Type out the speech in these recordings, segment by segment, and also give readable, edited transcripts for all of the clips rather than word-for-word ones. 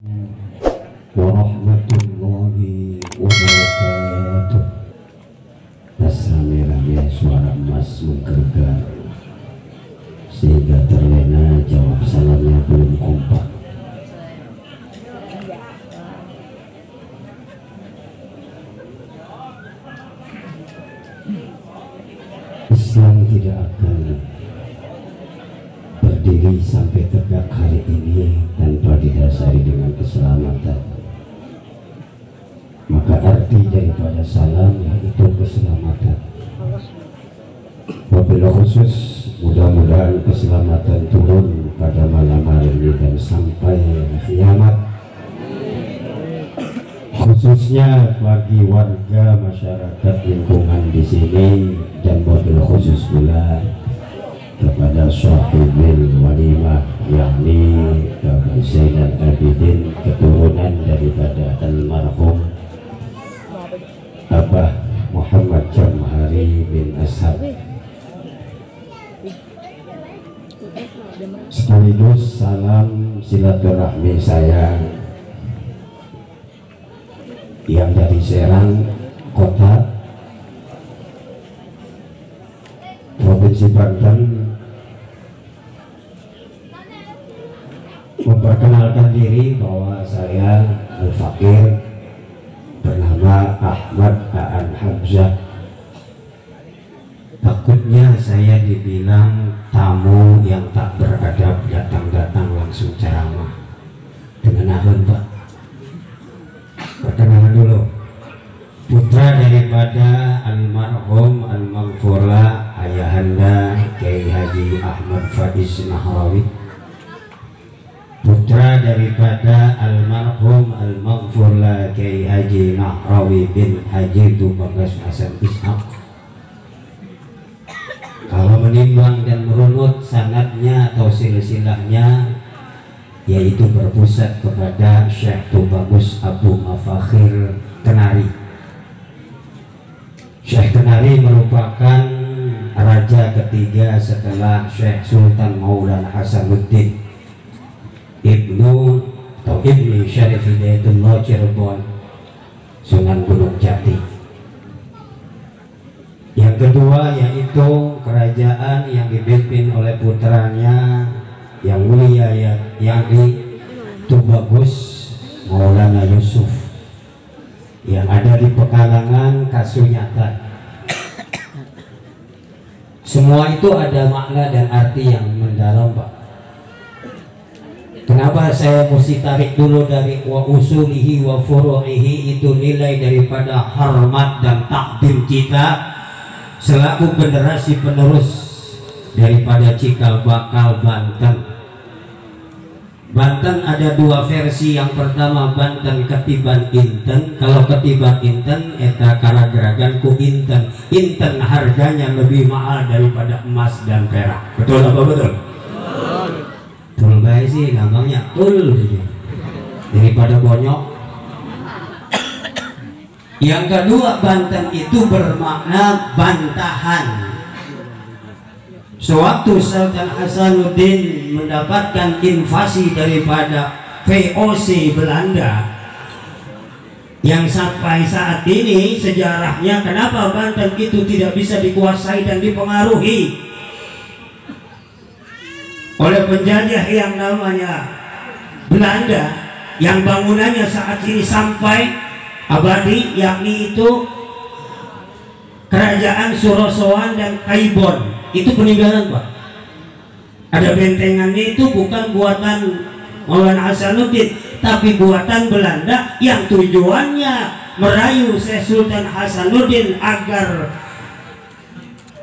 warahmatullahi wabarakatuh. Rame-rame suara emas menggegar sehingga terlena jawab salamnya belum kompak. Islam tidak akan berdiri sampai tegak hari ini tanpa didasari dengan keselamatan. Maka arti daripada salam yaitu keselamatan. Wabil khusus mudah-mudahan keselamatan turun pada malam hari ini dan sampai kiamat, khususnya bagi warga masyarakat lingkungan di sini, dan wabil khusus pula kepada sahibil walimah yakni Bapak Zainal Abidin, keturunan daripada almarhum Abah Muhammad Jamhari bin Ashab, sekaligus salam silaturahmi saya yang dari Serang Kota Provinsi Banten, memperkenalkan diri bahwa saya Al-Fakir bernama Ahmad Aan Hamzah. Takutnya saya dibilang tamu yang tak beradab, datang-datang langsung ceramah. Dengan ahun Pak, perkenalan dulu. Putra daripada almarhum al-maghfurlah ayahanda Kiai Haji Ahmad Faiz Nahrawi, putra daripada almarhum al-maghfurlah Kiai Haji Nahrawi bin Haji Tubagas Hasan Ishaq. Kalau menimbang dan merunut sanadnya atau silsilahnya, yaitu berpusat kepada Syekh Tubagus Abu Mafakhir Kenari. Syekh Kenari merupakan raja ketiga setelah Syekh Sultan Maulana Hasanuddin Ibnu Syarif Hidayatullah Cirebon, Sunan Gunung Jati. Yang kedua yaitu kerajaan yang dipimpin oleh putranya yang mulia yang di Tubagus Maulana Yusuf yang ada di Pekalongan Kasunyatan. Semua itu ada makna dan arti yang mendalam Pak. Kenapa saya mesti tarik dulu dari wa usulihi wa furu'ihi, itu nilai daripada hormat dan takdim kita selaku generasi penerus daripada Cikal Bakal Banten. Banten ada dua versi. Yang pertama Banten ketiban Inten. Kalau ketiban Inten eta kalageragan ku Inten. Inten harganya lebih mahal daripada emas dan perak. Betul apa betul? Betul baik sih gampangnya tul daripada bonyok. Yang kedua Banten itu bermakna bantahan. Sewaktu Sultan Hasanuddin mendapatkan invasi daripada VOC Belanda, yang sampai saat ini sejarahnya kenapa Banten itu tidak bisa dikuasai dan dipengaruhi oleh penjajah yang namanya Belanda, yang bangunannya saat ini sampai abadi, yakni itu kerajaan Surosoan dan Kaibon. Itu peninggalan Pak. Ada bentengannya, itu bukan buatan Maulana Hasanuddin, tapi buatan Belanda yang tujuannya merayu Syekh Sultan Hasanuddin agar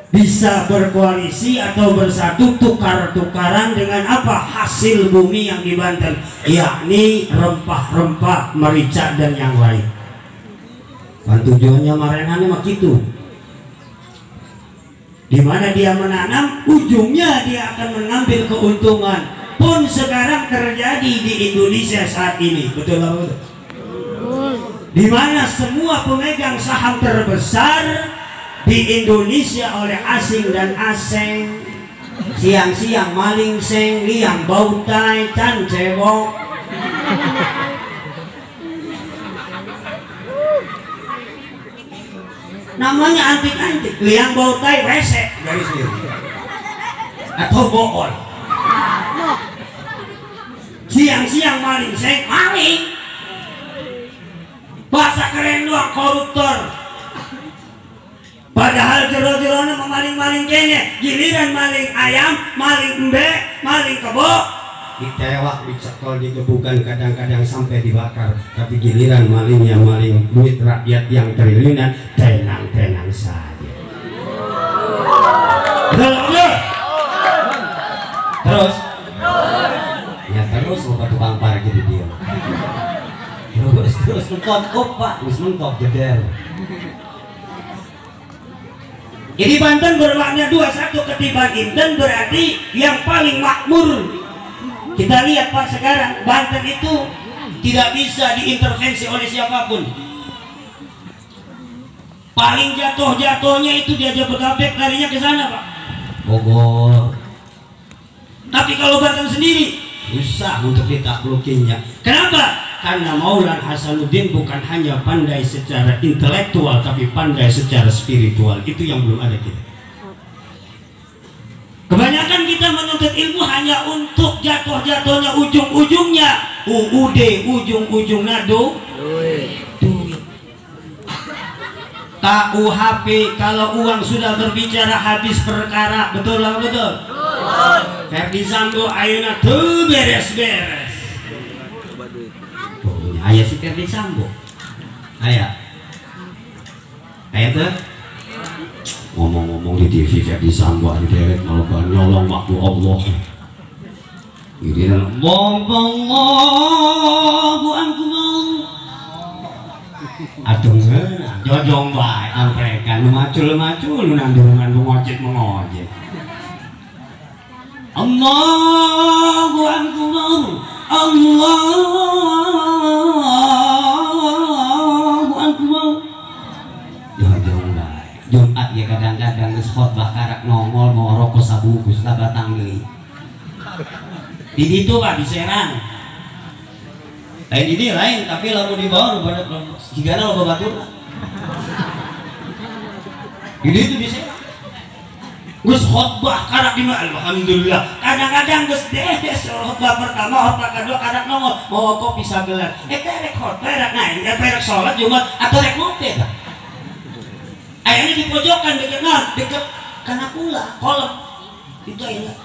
bisa berkoalisi atau bersatu, tukar-tukaran dengan apa? Hasil bumi yang di Banten, yakni rempah-rempah, merica dan yang lain. Kan tujuannya marengannya mah gitu. Di mana dia menanam, ujungnya dia akan mengambil keuntungan. Pun sekarang terjadi di Indonesia saat ini, betul apa betul? Di mana semua pemegang saham terbesar di Indonesia oleh asing dan asing, siang-siang maling seng, liang bautai, can cebok, namanya antik-antik, liang bau tai resek garis miring atau bool. Siang-siang maling seng maling, bahasa keren doang koruptor. Padahal jero-jerona memaling-maling kene, giliran maling ayam, maling embe, maling kebo, ditewak, dicekol, digebukan, kadang-kadang sampai dibakar. Tapi giliran malingnya maling duit rakyat yang triliunan, tenang-tenang saja. Terus ya terus lupa tukang parkir di dia. Terus mentok pak, terus mentok jedel. Jadi Banten bermakna 21 ketimbang Inten, berarti yang paling makmur. Kita lihat Pak sekarang Banten itu tidak bisa diintervensi oleh siapapun. Paling jatuh-jatuhnya itu dia Jabodetabek, larinya ke sana Pak, Bogor. Tapi kalau Banten sendiri susah untuk ditaklukinya. Kenapa? Karena Maulana Hasanuddin bukan hanya pandai secara intelektual, tapi pandai secara spiritual. Itu yang belum ada kita. Kebanyakan kita menuntut ilmu hanya untuk jatuh-jatuhnya ujung-ujungnya UUD, ujung-ujung nado duit. KUHP, kalau uang sudah berbicara habis perkara. Betul lah, betul. Ferdi Sambo ayeuna tuh beres-beres. Ayah si Ferdi Sambo, ayah tuh ngomong-ngomong di TV Ferdi Sambo di derek kalau nyolong waktu Allah. Ini Allahu Akbar. Atung jojong bae amprekan macul-macul nandungan mengojek. Allahu Akbar. Allahu Akbar. Jojong bae. Jumat ya kadang-kadang geus khotbah karak nongol mau rokok sabungkus batang deui. Di ditu Pak di Serang. Lain ini lain, tapi lalu di bawah pada jigana loba batur. Di ditu di Serang. Gus khotbah karak di mana? Alhamdulillah. Kadang-kadang gus dedes khotbah pertama, khotbah kedua karak nongol mau kopi sagelan. Rek khotbah rek naik, rek sholat Jumat atau rek ngopi tak? Ayahnya di pojokan deket kana pula kolom itu ya.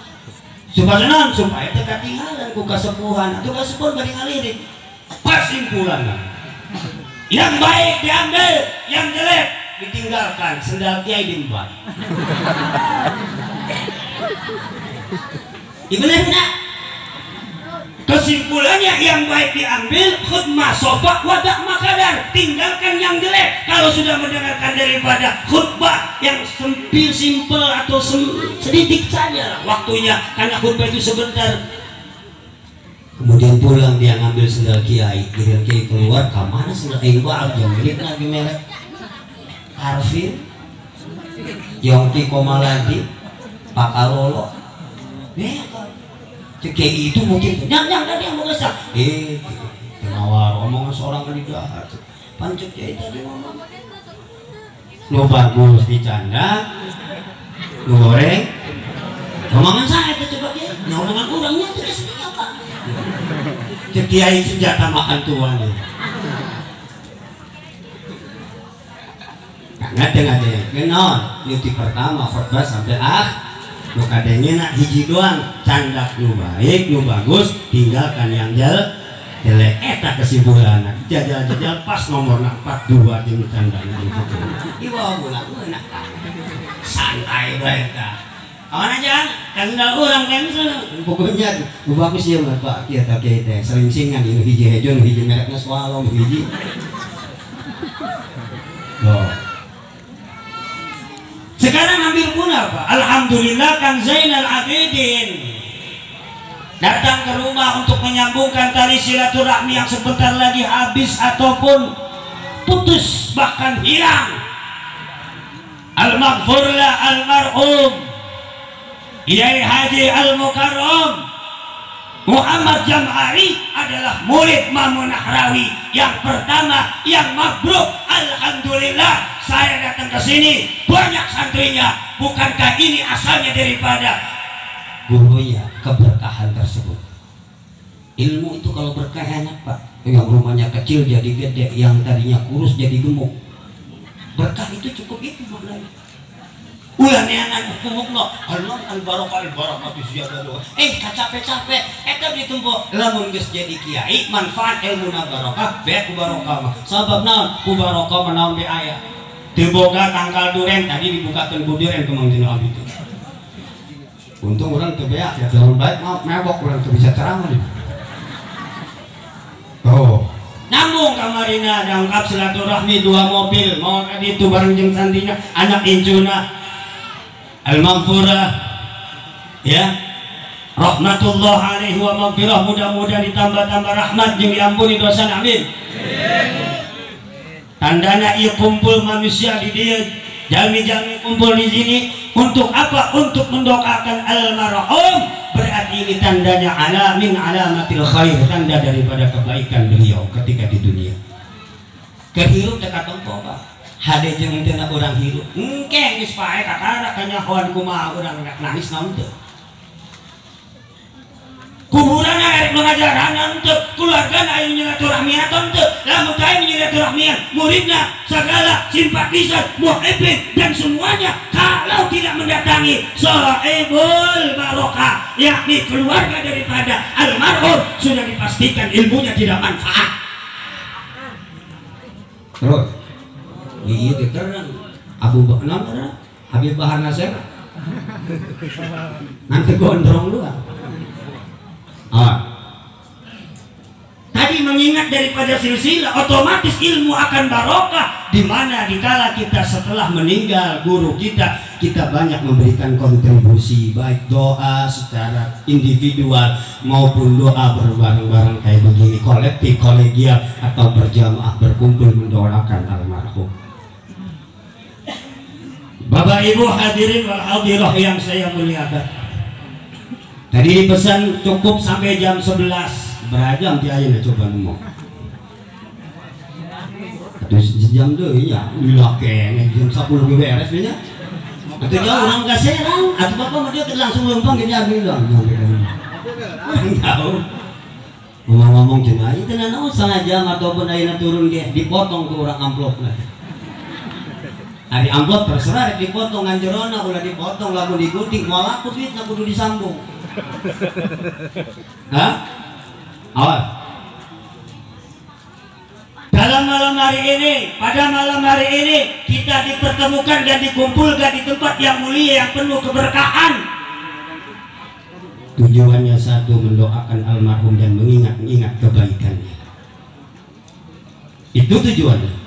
Supaya non supaya teka tinggalan ku kasepuhan atau kasepuhan bari ngalirik. Kesimpulan yang baik diambil, yang jelek ditinggalkan. Sendal kiai dimbat. Ibaratnya kesimpulannya yang baik diambil, khutbah sofa wadah makadar, tinggalkan yang jelek. Kalau sudah mendengarkan daripada khutbah yang simpel atau sedikit saja waktunya, karena khutbah itu sebentar. Kemudian pulang dia ngambil sendal kiai, kiai keluar, kemana sendal kiai jam milik lagi merek Arvin, Yongki Komaladi, Pak Alolo, kiai itu mungkin jangan dia mau ngesak, kenawar omongan seorang kali jahat, pancet kiai tadi ngomong, lu bagus dicanda, lu goreng, omongan saya itu coba kiai, omongan kurangnya terus apa? Kiai senjata makan tuan. Ngade kenon nyuti pertama khotbah sampai nu kadenge nak hiji doang candak nu baik nu bagus tinggalkan yang jelek eta kesimpulanna jajal pas nomor 42 jeung candana ieu bulan enak santai bae tah awan aja kandal urang kan pokoknya nu bagus ieu mah Pak kieu teh teh sering-singan ieu hiji hejo nu hiji merekna Swallow hiji loh. Sekarang ambil pun apa? Alhamdulillah Kang Zainal Abidin datang ke rumah untuk menyambungkan tali silaturahmi yang sebentar lagi habis ataupun putus bahkan hilang. Al-Maghfurlah Al-Marhum Kiai Haji Al-Mukarram Muhammad Jam'ari adalah murid Mamun Nahrawi yang pertama yang mabruk. Alhamdulillah saya datang ke sini banyak santrinya, bukankah ini asalnya daripada gurunya keberkahan tersebut? Ilmu itu kalau berkah enak Pak, yang rumahnya kecil jadi gede, yang tadinya kurus jadi gemuk. Berkah itu cukup itu maknanya. Ulah neangan kumukno Allah al-barakah tiada doa. Capek-capek eta ditumpo lamun geus jadi kiai manfaat ilmuna barokah bae ku barokah mah. Sabab naon? Ku barokah manaon be aya. Teu boga tangkal duren tadi dibukakeun ku duren ku Mang Dino abdi teh. Untung urang teu beak ya tahun baik mabok urang teu bisa ceramah. Oh. Nyambung kamarina diangkat silaturahmi 2 mobil mau ka ditu bareng jeung santinya anak incuna Al-Maghfurah ya rahmatullah alaihi wa maghfirah, mudah-mudahan ditambah-tambah rahmat jeung diampuni dosa, amin. Tandana ieu kumpul manusia di dieu, jami-jami kumpul di sini untuk apa? Untuk mendoakan almarhum, berarti ini tandanya alamin alamatil khair, tanda daripada kebaikan beliau ketika di dunia. Kehirup dekat tompo Pak. Hade jeung teu urang hirup. Engke geus pae kakara kanyahoan kumaha urang nangis naon teu. Kuburanna erek mengajaran teu, keluargana aya nyilaturahmian teu. Lamun kae nyilaturahmian, muridna segala simpatisan, muhibbin dan semuanya kalau tidak mendatangi sahibul barokah, yakni keluarga daripada almarhum, sudah dipastikan ilmunya tidak manfaat. Terus iya keren Abu Bakar Habib Bahar Nasir nanti gondrong doang. Tadi mengingat daripada silsilah, otomatis ilmu akan barokah, di mana dikala kita setelah meninggal guru kita banyak memberikan kontribusi baik doa secara individual maupun doa berbareng-bareng kayak begini, kolektif, kolegial atau berjamaah berkumpul mendoakan almarhum. Bapak Ibu hadirin wal hadirah yang saya muliakan, tadi dipesan cukup sampai jam 11 berajam ti ayeuna coba ngomong atuh sejam deui nya ulah kene jam 10 ge beres we nya atuh jauh urang ka Serang atuh bapak mah dia langsung lempang ke Nyarwi dong jauh ngomong cenah ieu teh naon 1/2 jam ataupun ayeuna turun ge dipotong ke urang amplopna. Ari amplop terserah dipotong nganjerona ulah dipotong lamun digunting moal laku duitna kudu disambung. Hah? Awas. Dalam malam hari ini, pada malam hari ini kita dipertemukan dan dikumpulkan di tempat yang mulia yang penuh keberkahan. Tujuannya satu, mendoakan almarhum dan mengingat kebaikannya. Itu tujuannya.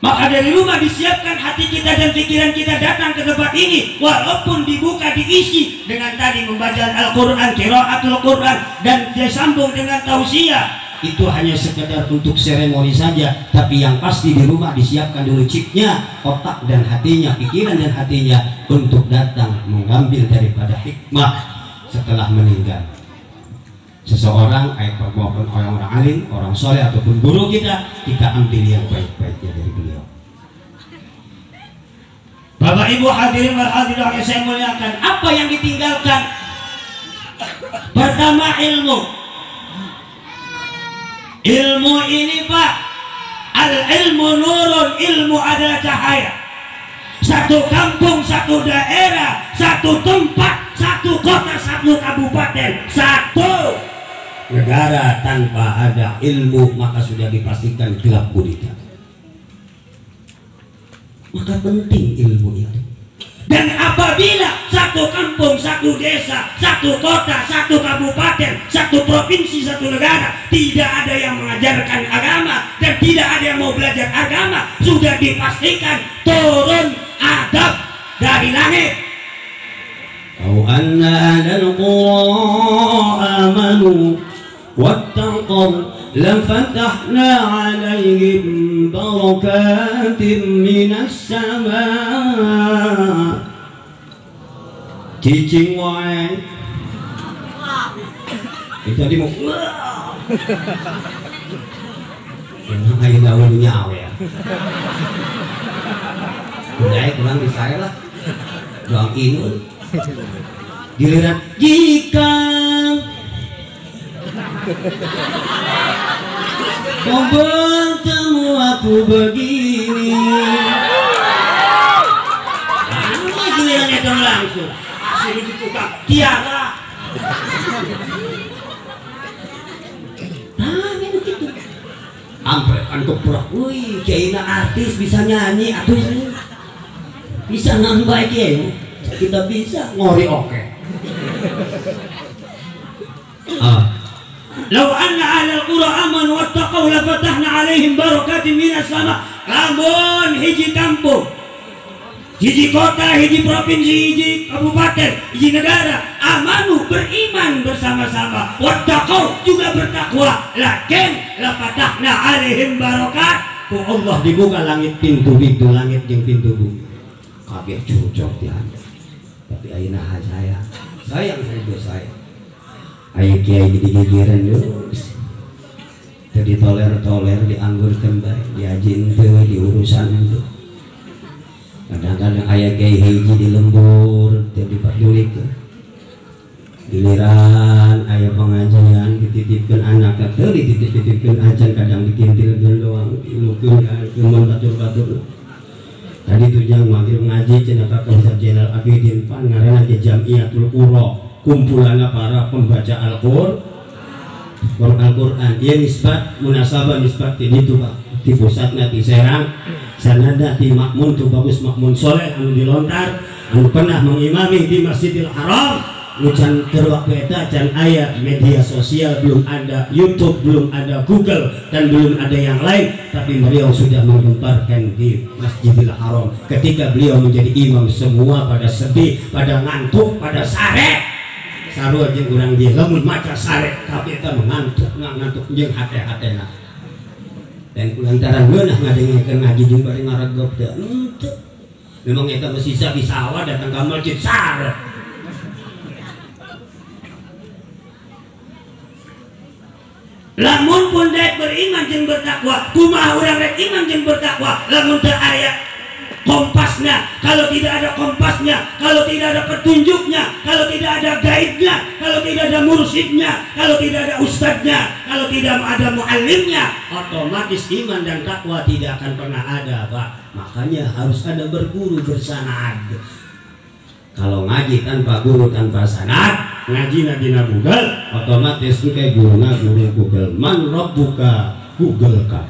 Maka dari rumah disiapkan hati kita dan pikiran kita datang ke tempat ini, walaupun dibuka diisi dengan tadi membaca Al-Quran, qiraatul Quran dan disambung dengan tausiah. Itu hanya sekedar untuk seremoni saja, tapi yang pasti di rumah disiapkan dulu chipnya, otak dan hatinya, pikiran dan hatinya untuk datang mengambil daripada hikmah setelah meninggal. Seseorang, maupun orang-orang alim, orang soleh ataupun guru kita ambil yang baik-baiknya dari beliau. Bapak Ibu hadirin wal hadirat yang saya muliakan, apa yang ditinggalkan? Pertama ilmu. Ilmu ini Pak, al-ilmu nurun, ilmu adalah cahaya. Satu kampung, satu daerah, satu tempat, satu kota, satu kabupaten, satu negara tanpa ada ilmu maka sudah dipastikan gelap gulita. Maka penting ilmu itu. Dan apabila satu kampung, satu desa, satu kota, satu kabupaten, satu provinsi, satu negara tidak ada yang mengajarkan agama dan tidak ada yang mau belajar agama, sudah dipastikan turun adab dari langit. Au anna ahlal qura amanu wattaqaw lafatahna 'alaihim barakatin minas sama'. Cicing wae itu tadi mau Ini ayo dahulunya awe ya. Udah kurang di saya lah. Doang inul. Giliran jika kau bertemu aku begini. Giliran itu langsung. Asli begitu kan? Tiara. Nah, begitu. Sampai kan kepurak, wih, kayaknya artis bisa nyanyi, atau bisa nambah game, kita bisa ngori oke. Lau anna ahlal qura amanu wattaqau la fatahna alaihim barakatin minas sama. Lamun hiji kampung, hiji kota, hiji provinsi, hiji kabupaten, hiji negara amanu beriman bersama-sama, wattaqau juga bertakwa, lakin la fatahna alaihim barakat. Oh Allah dibuka langit pintu-pintu langit jeung pintu bumi. Kabeh curcok di anda. Tapi ayeuna saya sayang seribu saya. Ayo kiai digigiran dulu. Jadi toler-toler dianggurkeun bae, diajin teu diurusan itu. Kadang-kadang aya kiai hiji di lembur teu diperdulikeun. Giliran aya pengajian dititipkeun anak teu dititipkeun acan, kadang dikintilkeun doang, dilukeun keun batur-batur. Tadi tujang maghrib ngaji cenah ka Ustaz Jenderal Abidin Pan ngaranna ke Jamiatul Qura, kumpulanna para pembaca Al-Qur'an. Ieu nisbat munasabah nisbat ti ditu Pak. Di pusatna ti Serang, sanada ti makmun tu bagus makmun soleh anu dilontar, anu pernah mengimami di Masjidil Haram. Can terwaktu eta can aya media sosial, belum ada YouTube, belum ada Google, dan belum ada yang lain, tapi beliau sudah menggemparkan di Masjidil Haram. Ketika beliau menjadi imam, semua pada sedih, pada ngantuk, pada sare. Sarua jeung urang dia lamun maca sare kabeh teh ngantuk jeung hate-hatena. Dan kulantaran geunah ngadengekeun ngaji jeung bari ngaregep teh. Memang eta mesti bisa awal datang ka masjid sare. Lamun pun dek beriman jeung bertakwa, kumaha urang rek iman jeung bertakwa lamun teu aya kompasnya, kalau tidak ada kompasnya, kalau tidak ada petunjuknya, kalau tidak ada guide-nya, kalau tidak ada mursyidnya, kalau tidak ada ustadznya, kalau tidak ada muallimnya, otomatis iman dan takwa tidak akan pernah ada Pak. Makanya harus ada berguru bersanad. Kalau ngaji tanpa guru tanpa sanad, ngaji dina Google, otomatis kayak guru Google. Man rabbuka Google ka.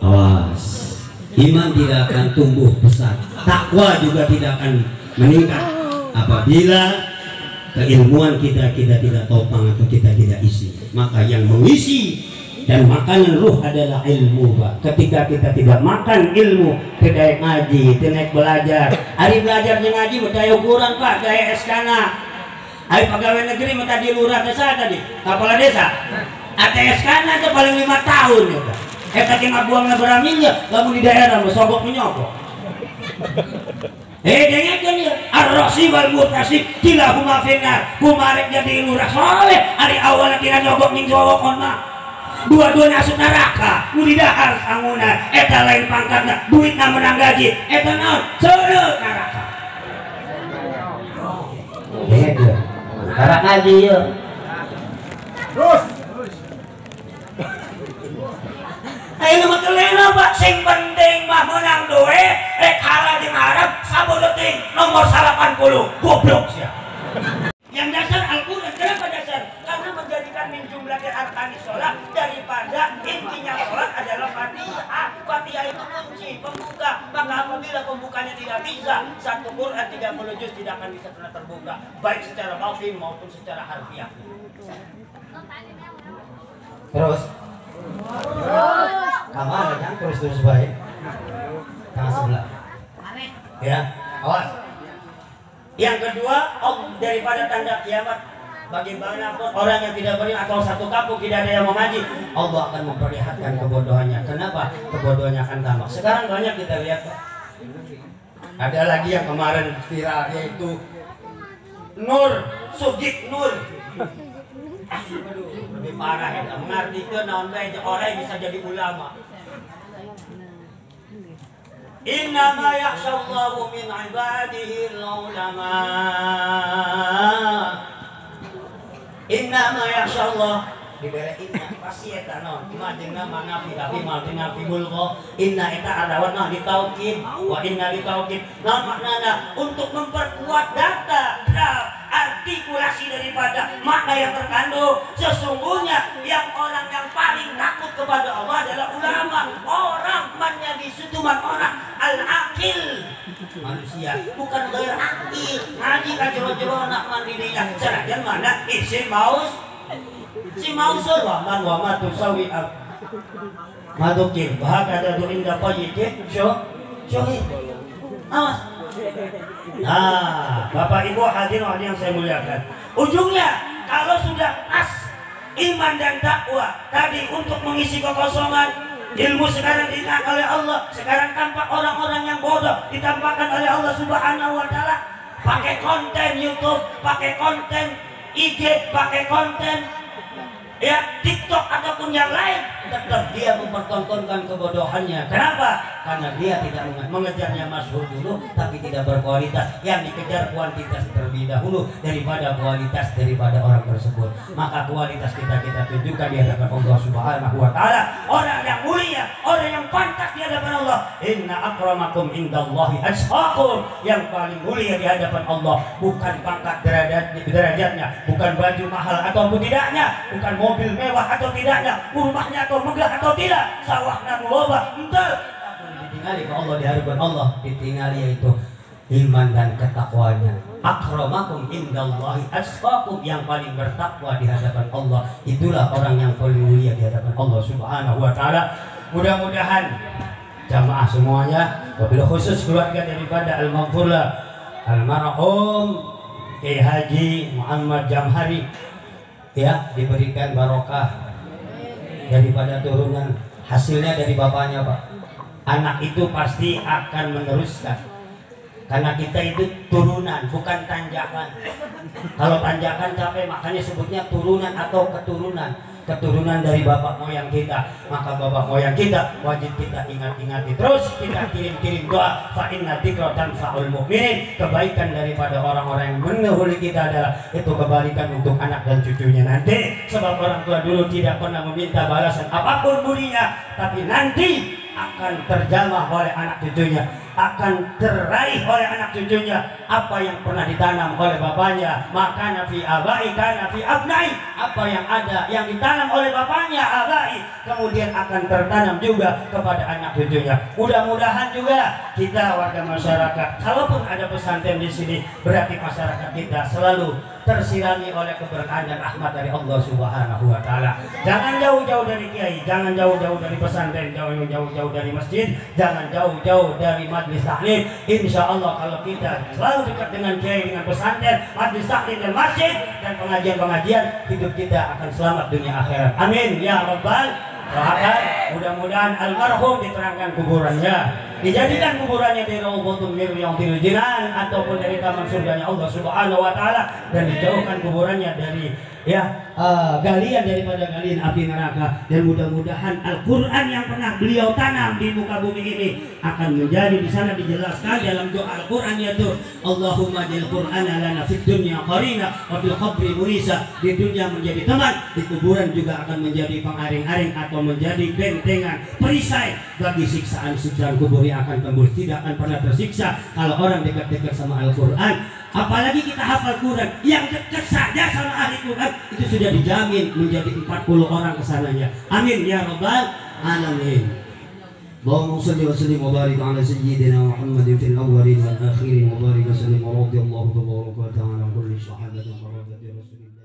Awas, iman tidak akan tumbuh besar, takwa juga tidak akan meningkat apabila keilmuan kita tidak topang atau kita tidak isi. Maka yang mengisi dan makanan ruh adalah ilmu Pak. Ketika kita tidak makan ilmu, tidak ngaji, tidak belajar. Hari belajar jeung ngaji daya ukuran Pak, daya eskana. Hari pegawai negeri minta di lurah desa tadi, kepala desa. ATSK-na itu paling 5 tahun ya Pak. Eta ge ngabuangna beraminya, lamun di daerah mah sogok menyogok. Dengekeun ya, ar-rasi wal murtasib kilahuma finnar. Kumarek jadi lurah soleh, ari awalna tina nyogok ning sogokon mah. Dua-duanya asup neraka, nu di dahar sanguna, eta lain pangkatna, duitna menang gaji, eta naon? Seureut neraka. Beda. Karena ngaji ya. Terus. Ayo mah kelena Pak, sing penting mah menang doe, rek halal di ngarep sabeuting nomor 80. Goblok sia. Yang dasar Al-Qur'an, kenapa dasar? Karena menjadikan min jumlatil arkani sholat daripada intinya sholat adalah Fatihah. Fatihah itu kunci pembuka. Maka apabila pembukanya tidak bisa, satu Quran 30 juz tidak akan bisa pernah terbuka, baik secara batin maupun secara harfiah. Terus kamar kan terus baik. Tengah sebelah. Ya, awas. Yang kedua, daripada tanda kiamat, bagaimana orang yang tidak beriman atau satu kampung tidak ada yang mengaji, Allah akan memperlihatkan kebodohannya. Kenapa? Kebodohannya akan tamak. Sekarang banyak kita lihat Pak. Ada lagi yang kemarin viral, yaitu Nur Sudik Nur. Aduh, lebih parah ya, mengartikan naon bae orang yang bisa jadi ulama. Innama yakhshallahu min ibadihi al-ulama. Innama yakhshallah dibere inna pasti eta naon imajengna manafi tapi maltina fi bulgha inna eta adawana ditaukid wa inna ditaukid naon maknana untuk memperkuat data artikulasi daripada makna yang terkandung. Sesungguhnya yang orang yang paling takut kepada Allah adalah ulama, orang menjadi sutuman orang al-aqil manusia bukan gair akil ngaji ka jero-jero anak mandirinya sanajan mana isi maus si mausur waman wama tusawi madukir bahkan ada indah payikit syuhid awas. Nah, Bapak Ibu hadirin yang saya muliakan, ujungnya kalau sudah pas iman dan takwa tadi untuk mengisi kekosongan ilmu sekarang ditampakkan oleh Allah, sekarang tampak orang-orang yang bodoh ditampakkan oleh Allah Subhanahu wa Ta'ala, pakai konten YouTube, pakai konten IG, pakai konten ya TikTok ataupun yang lain, tetap dia mempertontonkan kebodohannya. Kenapa? Karena dia tidak mengejarnya masyhur dulu, tapi tidak berkualitas. Yang dikejar kuantitas terlebih dahulu daripada kualitas daripada orang tersebut. Maka kualitas kita tunjukkan di hadapan Allah Subhanahu wa Ta'ala. Orang yang mulia, orang yang pantas di hadapan Allah. Inna akramakum indallahi atqakum. Yang paling mulia di hadapan Allah bukan pangkat derajatnya, bukan baju mahal ataupun tidaknya, bukan mobil mewah atau tidaknya, rumahnya atau megah atau tidak, sawahna loba, entar ditinggali ke Allah di hadapan Allah, ditinggali yaitu iman dan ketakwanya. Akramakum indallahi atqakum, yang paling bertakwa di hadapan Allah itulah orang yang paling mulia di hadapan Allah Subhanahu wa Ta'ala. Mudah-mudahan jamaah semuanya, wabil khusus keluarga daripada Al-Maghfurlah almarhum Kiai Haji Muhammad Jamhari ya, diberikan barokah daripada turunan, hasilnya dari bapaknya Pak. Anak itu pasti akan meneruskan, karena kita itu turunan bukan tanjakan. Kalau tanjakan capek, makanya sebutnya turunan atau keturunan. Keturunan dari bapak moyang kita, maka bapak moyang kita wajib kita ingat-ingati terus, kita kirim-kirim doa. Fa inna dzikra tanfa'ul mu'minin. Kebaikan daripada orang-orang yang mendahului kita adalah itu kebaikan untuk anak dan cucunya nanti. Sebab orang tua dulu tidak pernah meminta balasan apapun budinya, tapi nanti akan terjamah oleh anak cucunya, akan teraih oleh anak cucunya apa yang pernah ditanam oleh bapaknya. Maka nafi abai kana fi abnai, apa yang ada yang ditanam oleh bapaknya abai kemudian akan tertanam juga kepada anak cucunya. Mudah-mudahan juga kita warga masyarakat, kalaupun ada pesantren di sini, berarti masyarakat kita selalu tersirami oleh keberkahan dan rahmat dari Allah Subhanahu wa Ta'ala. Jangan jauh-jauh dari kiai, jangan jauh-jauh dari pesantren, jangan jauh-jauh dari masjid, jangan jauh-jauh dari majlis taklim. Insya Allah kalau kita selalu dekat dengan kiai, dengan pesantren, majlis taklim dan masjid dan pengajian-pengajian, hidup kita akan selamat dunia akhirat. Amin ya rabbal alamin. Mudah-mudahan almarhum diterangkan kuburannya, dijadikan kuburannya dari rawdatun min riyadil jinan ataupun dari taman surganya Allah Subhanahu wa Ta'ala, dan dijauhkan kuburannya dari galian daripada galian api neraka. Dan mudah-mudahan Al-Qur'an yang pernah beliau tanam di muka bumi ini akan menjadi, di sana dijelaskan dalam doa Al-Qur'an yaitu Allahumma jil Qur'ana lana fid dunya qarina wa fil qabri murisa. Di dunia menjadi teman, di kuburan juga akan menjadi pengaring-aring atau menjadi bentengan perisai bagi siksaan-siksaan kubur yang akan tembus. Tidak akan pernah tersiksa kalau orang dekat-dekat sama Al-Qur'an. Apalagi kita hafal Quran, yang dekat saja sama ahli Quran itu sudah dijamin menjadi 40 orang kesananya. Amin ya rabbal alamin. Allahumma shalli wa sallim wa barik ala sayyidina Muhammadin fil awwalin wal akhirin wa barik wa sallim wa radiyallahu tabaraka wa ta'ala kulli sahabatin wa radiyallahu rasulillah.